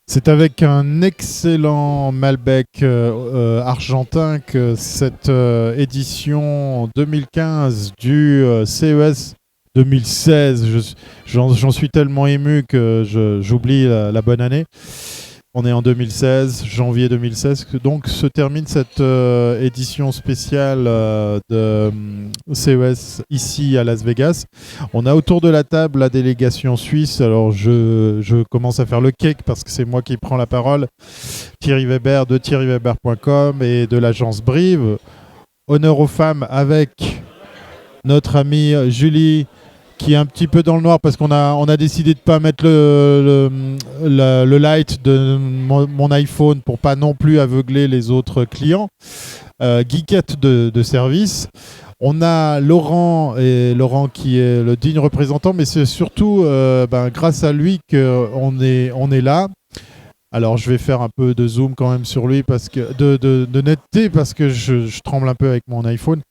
C'est avec un excellent Malbec argentin que cette édition 2015 du CES 2016, j'en suis tellement ému que j'oublie la bonne année. On est en 2016, janvier 2016, donc se termine cette édition spéciale de CES ici à Las Vegas. On a autour de la table la délégation suisse. Alors je commence à faire le cake parce que c'est moi qui prends la parole. Thierry Weber de thierryweber.com et de l'agence Brive. Honneur aux femmes avec notre amie Julie, qui est un petit peu dans le noir parce qu'on a décidé de ne pas mettre le light de mon iPhone pour pas non plus aveugler les autres clients. Geekette de service. On a Laurent qui est le digne représentant, mais c'est surtout grâce à lui qu'on est là. Alors je vais faire un peu de zoom quand même sur lui parce que de netteté parce que je tremble un peu avec mon iPhone.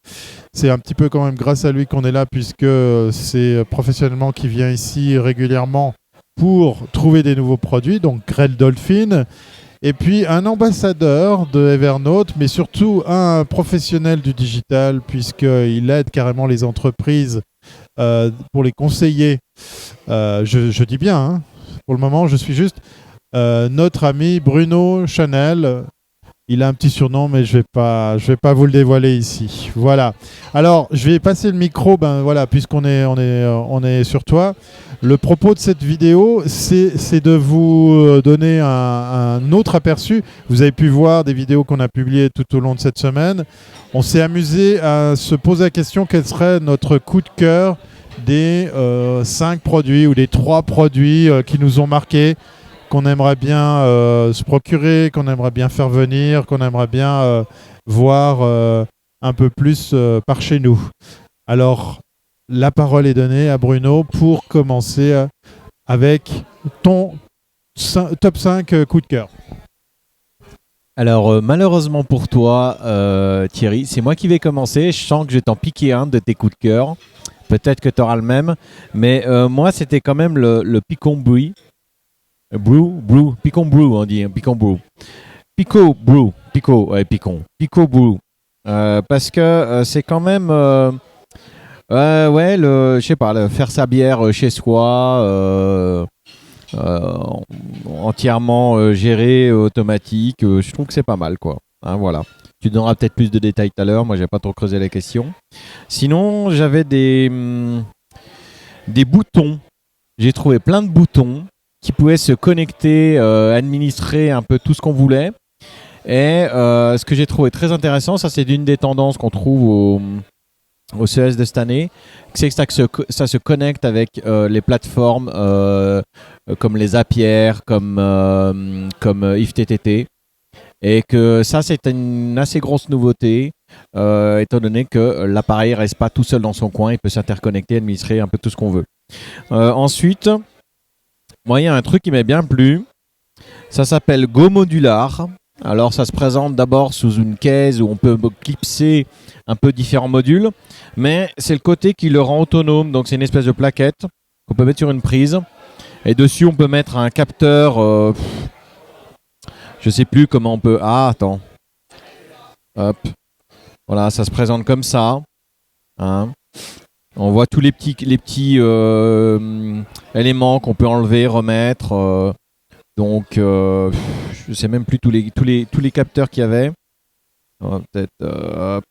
C'est un petit peu quand même grâce à lui qu'on est là puisque c'est professionnellement qui vient ici régulièrement pour trouver des nouveaux produits. Donc Grell Dolphin et puis un ambassadeur de Evernote, mais surtout un professionnel du digital puisqu'il aide carrément les entreprises pour les conseiller. Je dis bien, hein, pour le moment je suis juste... notre ami Bruno Chanel, il a un petit surnom, mais je vais pas vous le dévoiler ici. Voilà. Alors, je vais passer le micro, puisqu'on est sur toi. Le propos de cette vidéo, c'est de vous donner un autre aperçu. Vous avez pu voir des vidéos qu'on a publiées tout au long de cette semaine. On s'est amusé à se poser la question quel serait notre coup de cœur des 5 produits ou des 3 produits qui nous ont marqués, qu'on aimerait bien se procurer, qu'on aimerait bien faire venir, qu'on aimerait bien voir un peu plus par chez nous. Alors, la parole est donnée à Bruno pour commencer avec ton top 5 coup de cœur. Alors, malheureusement pour toi, Thierry, c'est moi qui vais commencer. Je sens que je vais t'en piquer un de tes coups de cœur. Peut-être que tu auras le même. Mais moi, c'était quand même le Picon Brew. Picon Brew, on dit, Picon Brew. Pico Brew. Parce que c'est quand même, je sais pas, faire sa bière chez soi, entièrement géré, automatique, je trouve que c'est pas mal, quoi. Hein, voilà. Tu donneras peut-être plus de détails tout à l'heure, moi j'ai pas trop creusé la question. Sinon, j'avais des boutons. J'ai trouvé plein de boutons qui pouvaient se connecter, administrer un peu tout ce qu'on voulait. Et ce que j'ai trouvé très intéressant, ça c'est d'une des tendances qu'on trouve au CES de cette année, c'est que ça se connecte avec les plateformes comme les Zapier, comme IFTTT. Et que ça c'est une assez grosse nouveauté, étant donné que l'appareil ne reste pas tout seul dans son coin, il peut s'interconnecter, administrer un peu tout ce qu'on veut. Ensuite, moi, il y a un truc qui m'est bien plu. Ça s'appelle Go Modular. Alors, ça se présente d'abord sous une caisse où on peut clipser un peu différents modules. Mais c'est le côté qui le rend autonome. Donc, c'est une espèce de plaquette qu'on peut mettre sur une prise. Et dessus, on peut mettre un capteur. Je sais plus comment on peut... Ah, attends. Hop. Voilà, ça se présente comme ça. Hein. On voit tous les petits éléments qu'on peut enlever, remettre. Donc, je sais même plus tous les capteurs qu'il y avait. On va peut-être, hop.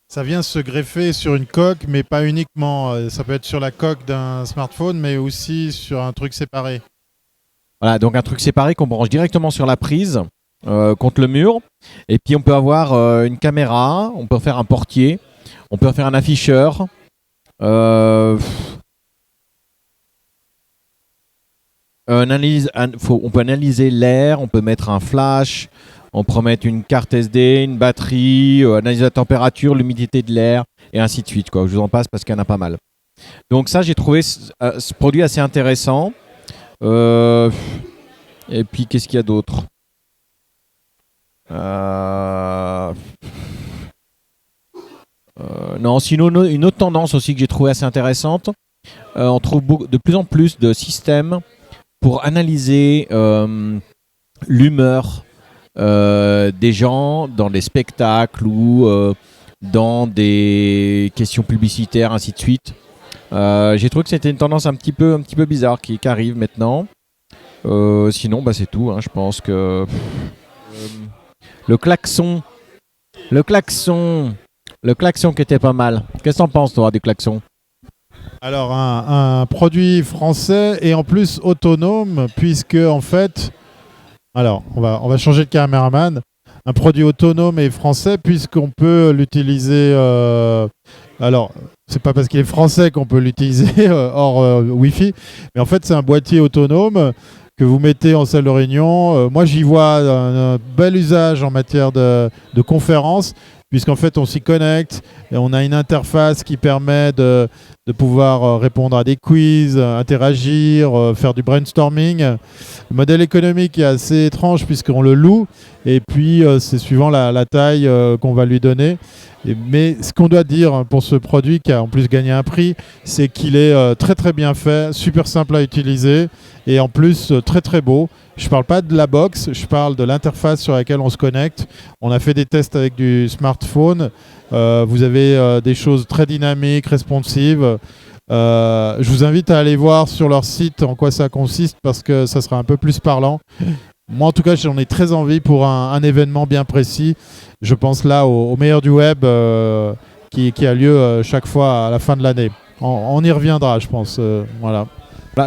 Ça vient se greffer sur une coque, mais pas uniquement. Ça peut être sur la coque d'un smartphone, mais aussi sur un truc séparé. Voilà, donc un truc séparé qu'on branche directement sur la prise. Contre le mur, et puis on peut avoir une caméra, on peut faire un portier, on peut faire un afficheur, on peut analyser l'air, on peut mettre un flash, on peut mettre une carte SD, une batterie, analyser la température, l'humidité de l'air, et ainsi de suite, quoi. Je vous en passe parce qu'il y en a pas mal. Donc ça, j'ai trouvé ce produit assez intéressant. Et puis, qu'est-ce qu'il y a d'autre? Non, sinon, une autre tendance aussi que j'ai trouvé assez intéressante, on trouve de plus en plus de systèmes pour analyser l'humeur des gens dans des spectacles ou dans des questions publicitaires, ainsi de suite. J'ai trouvé que c'était une tendance un petit peu bizarre qui arrive maintenant. Sinon, c'est tout. Hein. Je pense que le klaxon qui était pas mal. Qu'est-ce que t'en penses, toi, du klaxon? Alors, un produit français et en plus autonome, puisque en fait, alors on va changer de caméraman. Un produit autonome et français, puisqu'on peut l'utiliser. Alors, c'est pas parce qu'il est français qu'on peut l'utiliser hors Wi-Fi, mais en fait, c'est un boîtier autonome que vous mettez en salle de réunion. Moi, j'y vois un bel usage en matière de conférence, puisqu'en fait, on s'y connecte et on a une interface qui permet de pouvoir répondre à des quiz, interagir, faire du brainstorming. Le modèle économique est assez étrange puisqu'on le loue et puis c'est suivant la taille qu'on va lui donner. Mais ce qu'on doit dire pour ce produit qui a en plus gagné un prix, c'est qu'il est très très bien fait, super simple à utiliser et en plus très très beau. Je ne parle pas de la box, je parle de l'interface sur laquelle on se connecte. On a fait des tests avec du smartphone. Vous avez des choses très dynamiques, responsives. Je vous invite à aller voir sur leur site en quoi ça consiste parce que ça sera un peu plus parlant. Moi, en tout cas, j'en ai très envie pour un événement bien précis. Je pense là au meilleur du web qui a lieu chaque fois à la fin de l'année. On y reviendra, je pense. Voilà.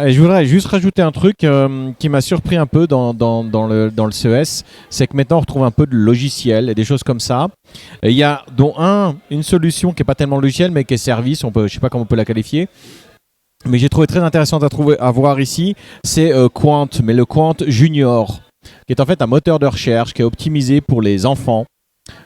Et je voudrais juste rajouter un truc qui m'a surpris un peu dans le CES, c'est que maintenant on retrouve un peu de logiciel et des choses comme ça. Il y a dont une solution qui n'est pas tellement logiciel mais qui est service, je ne sais pas comment on peut la qualifier. Mais j'ai trouvé très intéressante à voir ici, c'est Quant, mais le Quant Junior, qui est en fait un moteur de recherche qui est optimisé pour les enfants.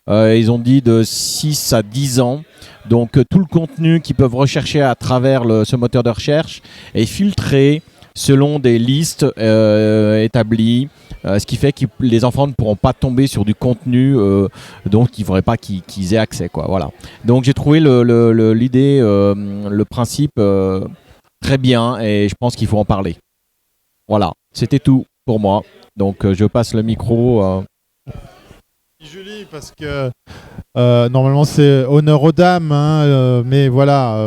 Ils ont dit de 6 à 10 ans. Donc tout le contenu qu'ils peuvent rechercher à travers ce moteur de recherche est filtré selon des listes établies, ce qui fait que les enfants ne pourront pas tomber sur du contenu donc il ne faudrait pas qu'ils aient accès, quoi. Voilà. Donc j'ai trouvé l'idée, le principe très bien et je pense qu'il faut en parler. Voilà, c'était tout pour moi. Donc je passe le micro. Julie, parce que normalement c'est honneur aux dames, hein, mais voilà,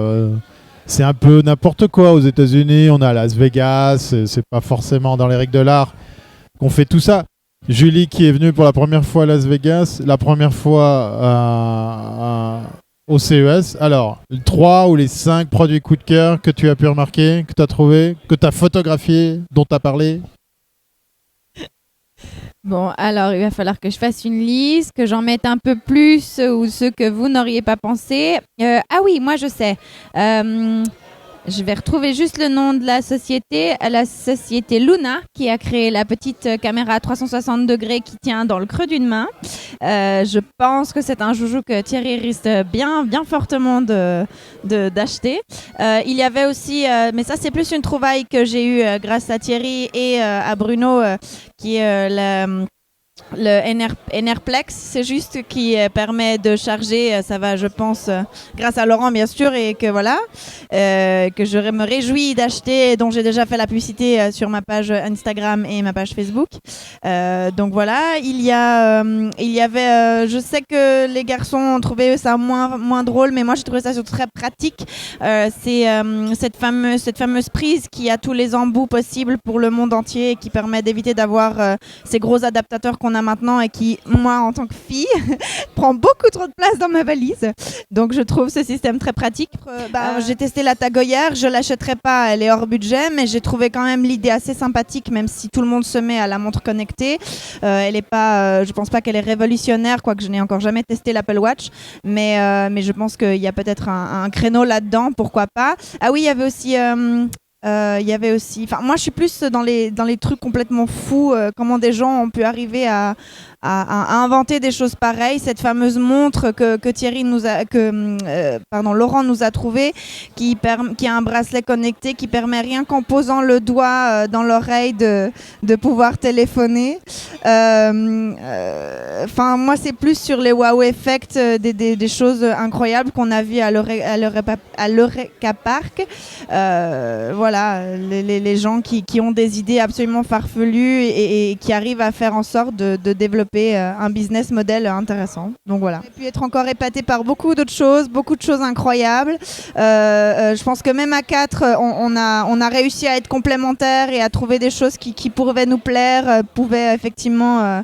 c'est un peu n'importe quoi aux États-Unis. On est à Las Vegas, c'est pas forcément dans les règles de l'art qu'on fait tout ça. Julie qui est venue pour la première fois à Las Vegas, la première fois au CES. Alors, les 3 ou les 5 produits coup de cœur que tu as pu remarquer, que tu as trouvé, que tu as photographié, dont tu as parlé? Bon, alors il va falloir que je fasse une liste, que j'en mette un peu plus ou ceux que vous n'auriez pas pensé. Ah oui, moi je sais. Je vais retrouver juste le nom de la société Luna, qui a créé la petite caméra à 360 degrés qui tient dans le creux d'une main. Je pense que c'est un joujou que Thierry risque bien fortement d'acheter. Il y avait aussi, mais ça c'est plus une trouvaille que j'ai eue grâce à Thierry et à Bruno, qui est le Enerplex, c'est juste qui permet de charger, ça va je pense grâce à Laurent bien sûr, et que voilà, que je me réjouis d'acheter, dont j'ai déjà fait la publicité sur ma page Instagram et ma page Facebook. Donc voilà, il y avait, je sais que les garçons ont trouvé ça moins drôle, mais moi j'ai trouvé ça surtout très pratique. C'est cette fameuse prise qui a tous les embouts possibles pour le monde entier et qui permet d'éviter d'avoir ces gros adaptateurs qu'on a maintenant et qui, moi en tant que fille, prend beaucoup trop de place dans ma valise. Donc je trouve ce système très pratique. J'ai testé la Tagoyère, je l'achèterai pas, elle est hors budget, mais j'ai trouvé quand même l'idée assez sympathique, même si tout le monde se met à la montre connectée. Elle est pas, je pense pas qu'elle est révolutionnaire, quoique je n'ai encore jamais testé l'Apple Watch, mais je pense qu'il y a peut-être un créneau là-dedans, pourquoi pas. Ah oui, il y avait aussi Il y avait aussi, enfin moi je suis plus dans les trucs complètement fous, comment des gens ont pu arriver à inventer des choses pareilles. Cette fameuse montre que Thierry nous a, Laurent nous a trouvé, qui a un bracelet connecté qui permet rien qu'en posant le doigt dans l'oreille de pouvoir téléphoner. Enfin moi c'est plus sur les wow effects, des choses incroyables qu'on a vues à l'Eureka Park. Voilà, les gens qui ont des idées absolument farfelues et qui arrivent à faire en sorte de développer un business model intéressant. Donc voilà. Et puis être encore épaté par beaucoup de choses incroyables. Je pense que même à 4, on a réussi à être complémentaires et à trouver des choses qui pourraient nous plaire, pouvaient effectivement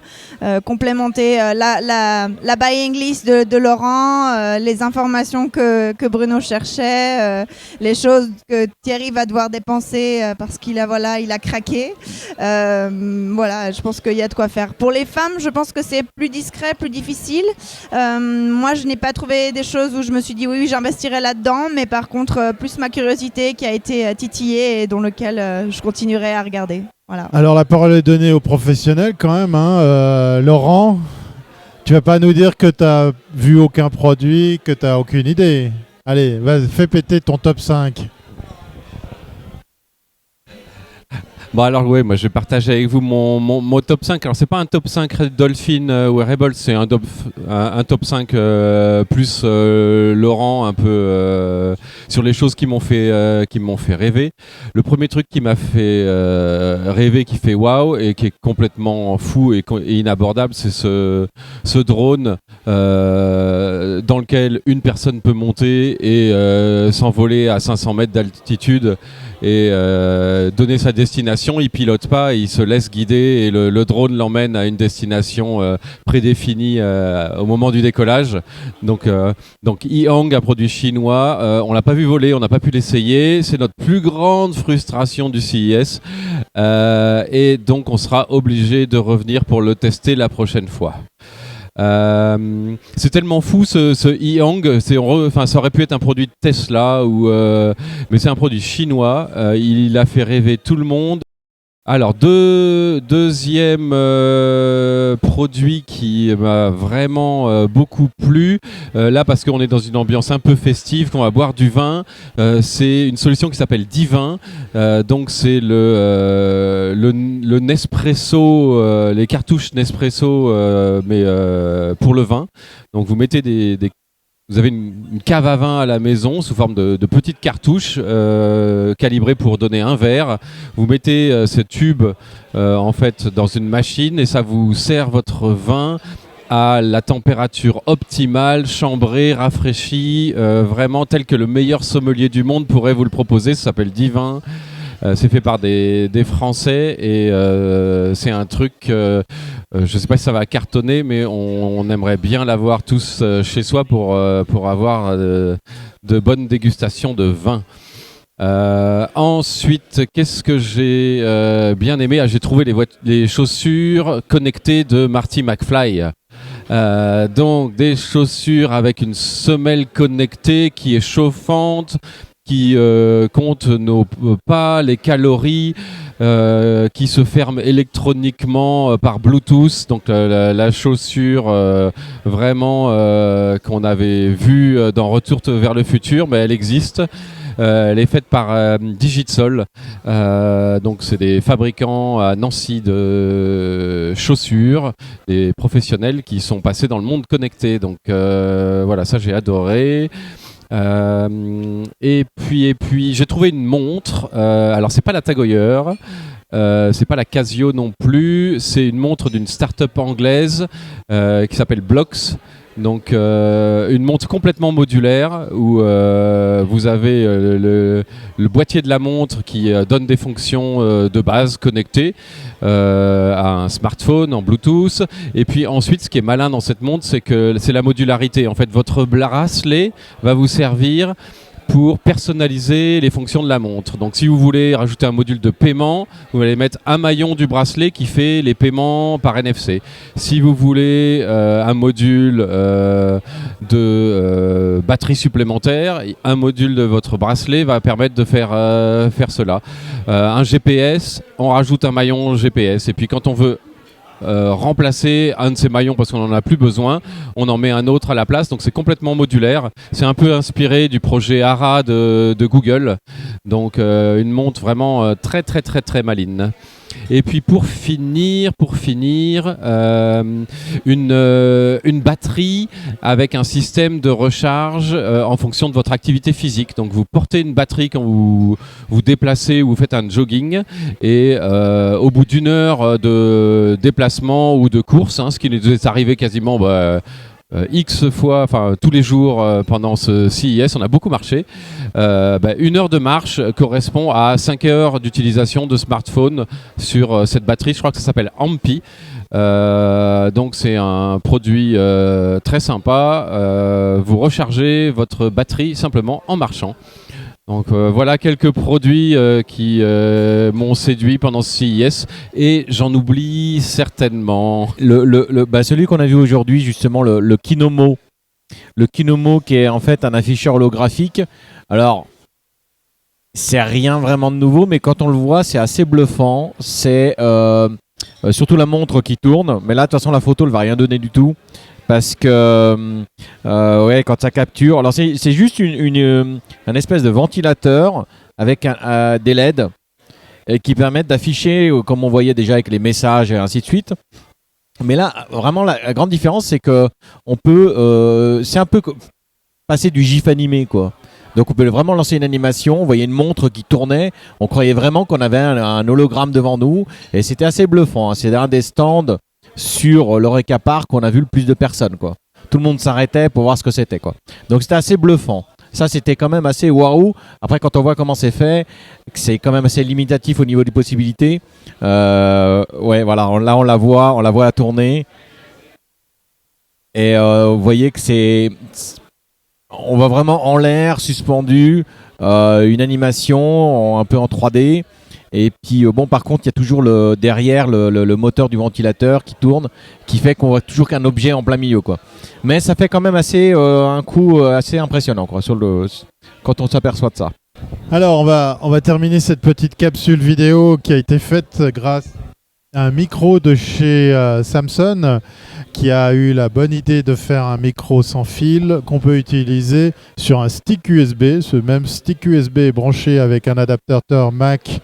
complémenter la buying list de Laurent, les informations que Bruno cherchait, les choses que Thierry va devoir dépenser parce qu'il a craqué. Voilà, je pense qu'il y a de quoi faire. Pour les femmes, je pense que c'est plus discret, plus difficile. Moi, je n'ai pas trouvé des choses où je me suis dit oui, j'investirai là-dedans, mais par contre, plus ma curiosité qui a été titillée et dans lequel je continuerai à regarder. Voilà. Alors, la parole est donnée aux professionnels quand même. Laurent, tu vas pas nous dire que tu n'as vu aucun produit, que tu n'as aucune idée. Allez, fais péter ton top 5. Bon alors ouais, moi je vais partager avec vous mon top 5. Alors c'est pas un top 5 Red Dolphin Wearable, c'est un top 5 plus Laurent un peu sur les choses qui m'ont fait rêver. Le premier truc qui m'a fait rêver, qui fait waouh et qui est complètement fou et inabordable, c'est ce drone dans lequel une personne peut monter et s'envoler à 500 mètres d'altitude et donner sa destination. Il pilote pas, il se laisse guider et le drone l'emmène à une destination prédéfinie au moment du décollage. Donc Yihang, un produit chinois, on l'a pas vu voler, on n'a pas pu l'essayer. C'est notre plus grande frustration du CES et donc on sera obligé de revenir pour le tester la prochaine fois. C'est tellement fou ce Yihang, ça aurait pu être un produit de Tesla mais c'est un produit chinois. Il a fait rêver tout le monde. Alors deuxième produit qui m'a vraiment beaucoup plu, là parce qu'on est dans une ambiance un peu festive, qu'on va boire du vin, c'est une solution qui s'appelle Divin, donc c'est le Nespresso, les cartouches Nespresso mais pour le vin. Donc vous mettez vous avez une cave à vin à la maison sous forme de petites cartouches calibrées pour donner un verre. Vous mettez ce tube en fait dans une machine et ça vous sert votre vin à la température optimale, chambrée, rafraîchie, vraiment tel que le meilleur sommelier du monde pourrait vous le proposer. Ça s'appelle Divin. C'est fait par des Français et c'est un truc, je ne sais pas si ça va cartonner, mais on aimerait bien l'avoir tous chez soi pour avoir de bonnes dégustations de vin. Ensuite, qu'est-ce que j'ai bien aimé? J'ai trouvé les chaussures connectées de Marty McFly. Donc des chaussures avec une semelle connectée qui est chauffante, qui compte nos pas, les calories, qui se ferme électroniquement par Bluetooth. Donc la chaussure vraiment qu'on avait vue dans Retour vers le futur, mais elle existe. Elle est faite par Digitsol. Donc c'est des fabricants à Nancy de chaussures, des professionnels qui sont passés dans le monde connecté. Donc voilà, ça j'ai adoré. Et puis j'ai trouvé une montre. Alors c'est pas la Tag Heuer, c'est pas la Casio non plus. C'est une montre d'une start-up anglaise qui s'appelle Blocks. Donc une montre complètement modulaire où vous avez le boîtier de la montre qui donne des fonctions de base connectées à un smartphone en Bluetooth. Et puis ensuite, ce qui est malin dans cette montre, c'est que c'est la modularité. En fait, votre bracelet va vous servir pour personnaliser les fonctions de la montre. Donc si vous voulez rajouter un module de paiement, vous allez mettre un maillon du bracelet qui fait les paiements par NFC. Si vous voulez un module de batterie supplémentaire, un module de votre bracelet va permettre de faire cela. Un GPS, on rajoute un maillon GPS. Et puis quand on veut remplacer un de ces maillons parce qu'on n'en a plus besoin, on en met un autre à la place, donc c'est complètement modulaire. C'est un peu inspiré du projet ARA de Google, donc une montre vraiment très très très très maligne. Et puis pour finir, une batterie avec un système de recharge en fonction de votre activité physique. Donc vous portez une batterie quand vous vous déplacez ou vous faites un jogging, et au bout d'une heure de déplacement ou de course, ce qui nous est arrivé quasiment X fois, enfin tous les jours pendant ce CES, on a beaucoup marché. Une heure de marche correspond à 5 heures d'utilisation de smartphone sur cette batterie. Je crois que ça s'appelle Ampi. Donc c'est un produit très sympa. Vous rechargez votre batterie simplement en marchant. Donc voilà quelques produits qui m'ont séduit pendant ce CES, et j'en oublie certainement. Celui qu'on a vu aujourd'hui, justement, le Kinomo. Le Kinomo, qui est en fait un afficheur holographique. Alors, c'est rien vraiment de nouveau, mais quand on le voit, c'est assez bluffant. C'est surtout la montre qui tourne, mais là, de toute façon, la photo ne va rien donner du tout. Parce que quand ça capture, alors c'est juste une espèce de ventilateur avec des LED qui permettent d'afficher, comme on voyait déjà avec les messages et ainsi de suite. Mais là, vraiment, la grande différence, c'est que on peut, c'est un peu passer du GIF animé, quoi. Donc on peut vraiment lancer une animation, on voyait une montre qui tournait, on croyait vraiment qu'on avait un hologramme devant nous, et c'était assez bluffant. C'est un des stands sur l'Eureka Park qu'on a vu le plus de personnes, quoi. Tout le monde s'arrêtait pour voir ce que c'était, quoi. Donc c'était assez bluffant. Ça, c'était quand même assez waouh. Après, quand on voit comment c'est fait, c'est quand même assez limitatif au niveau des possibilités. Voilà, là on la voit tourner. Et vous voyez que on va vraiment en l'air, suspendu, une animation un peu en 3D. Et puis par contre, il y a toujours derrière le moteur du ventilateur qui tourne, qui fait qu'on voit toujours qu'un objet en plein milieu, quoi. Mais ça fait quand même un coup assez impressionnant, quoi, quand on s'aperçoit de ça. Alors on va terminer cette petite capsule vidéo qui a été faite grâce à un micro de chez Samsung, qui a eu la bonne idée de faire un micro sans fil qu'on peut utiliser sur un stick USB. Ce même stick USB est branché avec un adaptateur Mac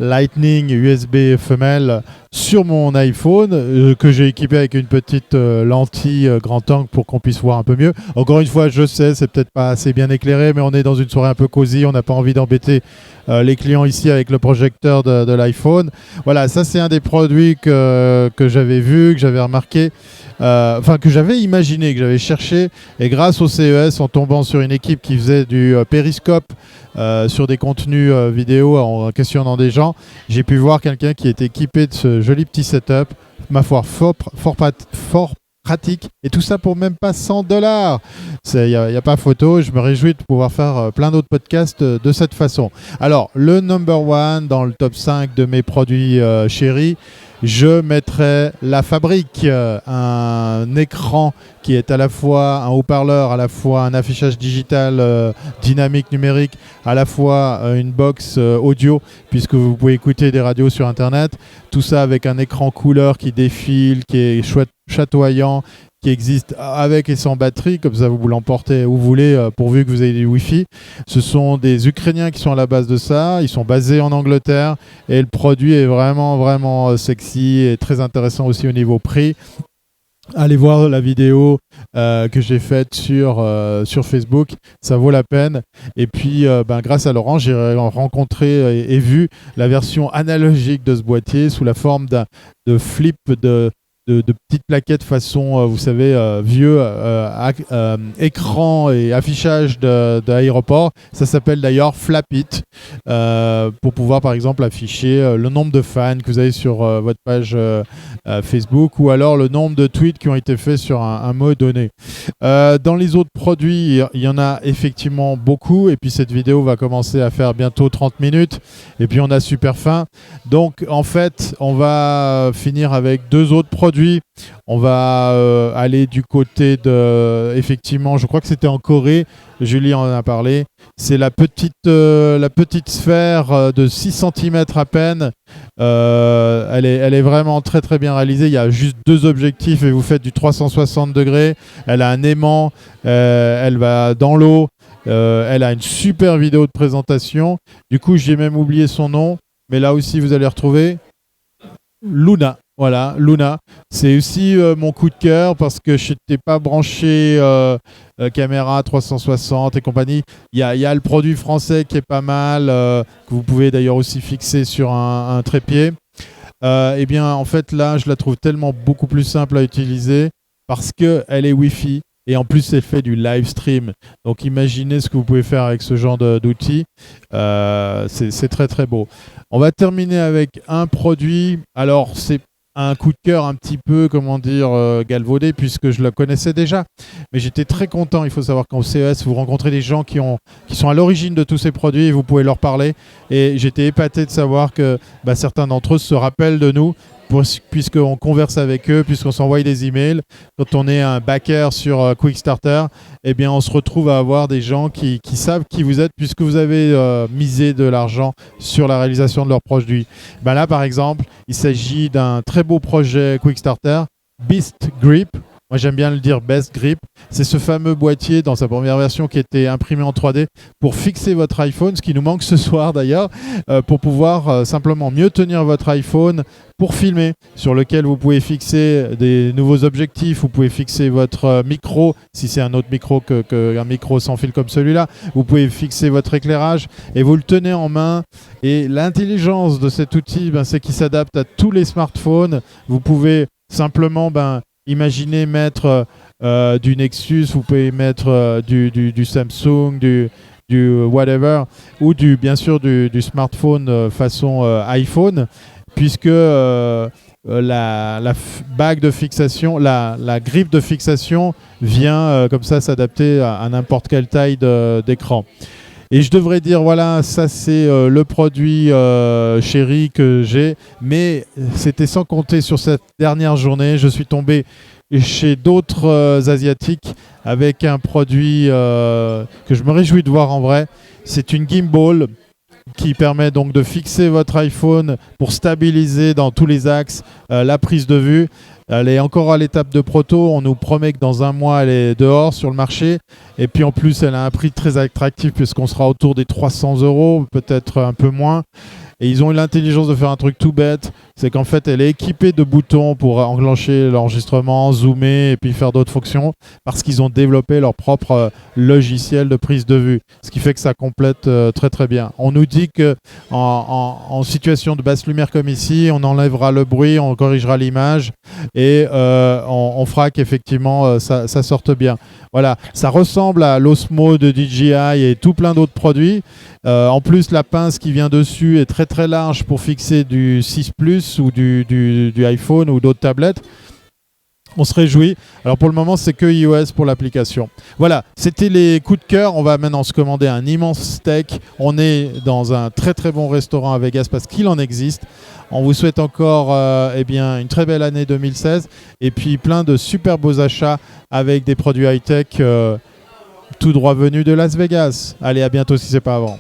Lightning USB femelle sur mon iPhone, que j'ai équipé avec une petite lentille grand angle pour qu'on puisse voir un peu mieux. Encore une fois, je sais, c'est peut-être pas assez bien éclairé, mais on est dans une soirée un peu cosy, on n'a pas envie d'embêter les clients ici avec le projecteur de l'iPhone. Voilà, ça c'est un des produits que j'avais vu, que j'avais remarqué, que j'avais imaginé, que j'avais cherché, et grâce au CES, en tombant sur une équipe qui faisait du périscope sur des contenus vidéo en questionnant des gens, j'ai pu voir quelqu'un qui était équipé de ce joli petit setup, ma foi fort pratique, et tout ça pour même pas $100. Il n'y a pas photo. Je me réjouis de pouvoir faire plein d'autres podcasts de cette façon. Alors, le number one dans le top 5 de mes produits chéris, je mettrai la Fabrique, un écran qui est à la fois un haut-parleur, à la fois un affichage digital dynamique numérique, à la fois une box audio, puisque vous pouvez écouter des radios sur Internet. Tout ça avec un écran couleur qui défile, qui est chatoyant, qui existe avec et sans batterie, comme ça vous l'emportez où vous voulez, pourvu que vous ayez du Wi-Fi. Ce sont des Ukrainiens qui sont à la base de ça, ils sont basés en Angleterre, et le produit est vraiment, vraiment sexy et très intéressant aussi au niveau prix. Allez voir la vidéo que j'ai faite sur Facebook, ça vaut la peine. Et puis, grâce à Laurent, j'ai rencontré et vu la version analogique de ce boîtier sous la forme de flip de petites plaquettes façon, vous savez, vieux écran et affichage d'aéroport. Ça s'appelle d'ailleurs Flapit, pour pouvoir par exemple afficher le nombre de fans que vous avez sur votre page Facebook, ou alors le nombre de tweets qui ont été faits sur un mot donné. Dans les autres produits, il y en a effectivement beaucoup, et puis cette vidéo va commencer à faire bientôt 30 minutes, et puis on a super faim. Donc en fait, on va finir avec 2 autres produits. On va aller du côté de, effectivement, je crois que c'était en Corée, Julie en a parlé, c'est la petite sphère de 6 cm à peine. Elle est vraiment très très bien réalisée. Il y a juste 2 objectifs et vous faites du 360 degrés. Elle a un aimant, elle va dans l'eau, elle a une super vidéo de présentation. Du coup, j'ai même oublié son nom, mais là aussi vous allez retrouver Luna. Voilà, Luna. C'est aussi mon coup de cœur parce que je n'étais pas branché caméra 360 et compagnie. Il y a le produit français qui est pas mal, que vous pouvez d'ailleurs aussi fixer sur un trépied. Eh bien, en fait, là, je la trouve tellement beaucoup plus simple à utiliser parce qu'elle est Wi-Fi. Et en plus, elle fait du live stream. Donc, imaginez ce que vous pouvez faire avec ce genre d'outils. C'est très, très beau. On va terminer avec un produit. Alors, c'est un coup de cœur un petit peu, comment dire, galvaudé, puisque je le connaissais déjà. Mais j'étais très content. Il faut savoir qu'au CES, vous rencontrez des gens qui sont à l'origine de tous ces produits et vous pouvez leur parler. Et j'étais épaté de savoir que certains d'entre eux se rappellent de nous, puisqu'on converse avec eux, puisqu'on s'envoie des emails. Quand on est un backer sur Quickstarter, eh bien, on se retrouve à avoir des gens qui savent qui vous êtes, puisque vous avez misé de l'argent sur la réalisation de leurs produits. Là, par exemple, il s'agit d'un très beau projet Quickstarter, Beast Grip. Moi, j'aime bien le dire Best Grip. C'est ce fameux boîtier dans sa première version qui était imprimé en 3D pour fixer votre iPhone, ce qui nous manque ce soir d'ailleurs, pour pouvoir simplement mieux tenir votre iPhone pour filmer, sur lequel vous pouvez fixer des nouveaux objectifs, vous pouvez fixer votre micro, si c'est un autre micro qu'un micro sans fil comme celui-là, vous pouvez fixer votre éclairage et vous le tenez en main. Et l'intelligence de cet outil, c'est qu'il s'adapte à tous les smartphones. Vous pouvez simplement imaginez mettre du Nexus, vous pouvez mettre du Samsung, du whatever, ou bien sûr du smartphone façon iPhone, puisque la bague de fixation, la grippe de fixation vient comme ça s'adapter à n'importe quelle taille d'écran. Et je devrais dire, voilà, ça c'est le produit chéri que j'ai. Mais c'était sans compter sur cette dernière journée. Je suis tombé chez d'autres Asiatiques avec un produit que je me réjouis de voir en vrai. C'est une gimbal qui permet donc de fixer votre iPhone pour stabiliser dans tous les axes la prise de vue. Elle est encore à l'étape de proto. On nous promet que dans un mois, elle est dehors sur le marché. Et puis en plus, elle a un prix très attractif puisqu'on sera autour des 300 €, peut-être un peu moins. Et ils ont eu l'intelligence de faire un truc tout bête. C'est qu'en fait, elle est équipée de boutons pour enclencher l'enregistrement, zoomer et puis faire d'autres fonctions parce qu'ils ont développé leur propre logiciel de prise de vue. Ce qui fait que ça complète très très bien. On nous dit que en situation de basse lumière comme ici, on enlèvera le bruit, on corrigera l'image et on fera qu'effectivement ça sorte bien. Voilà, ça ressemble à l'Osmo de DJI et tout plein d'autres produits. En plus, la pince qui vient dessus est très très large pour fixer du 6 Plus ou du iPhone ou d'autres tablettes. On se réjouit. Alors pour le moment, c'est que iOS pour l'application. Voilà, c'était les coups de cœur. On va maintenant se commander un immense steak. On est dans un très très bon restaurant à Vegas parce qu'il en existe. On vous souhaite encore une très belle année 2016 et puis plein de super beaux achats avec des produits high-tech tout droit venus de Las Vegas. Allez, à bientôt si ce n'est pas avant.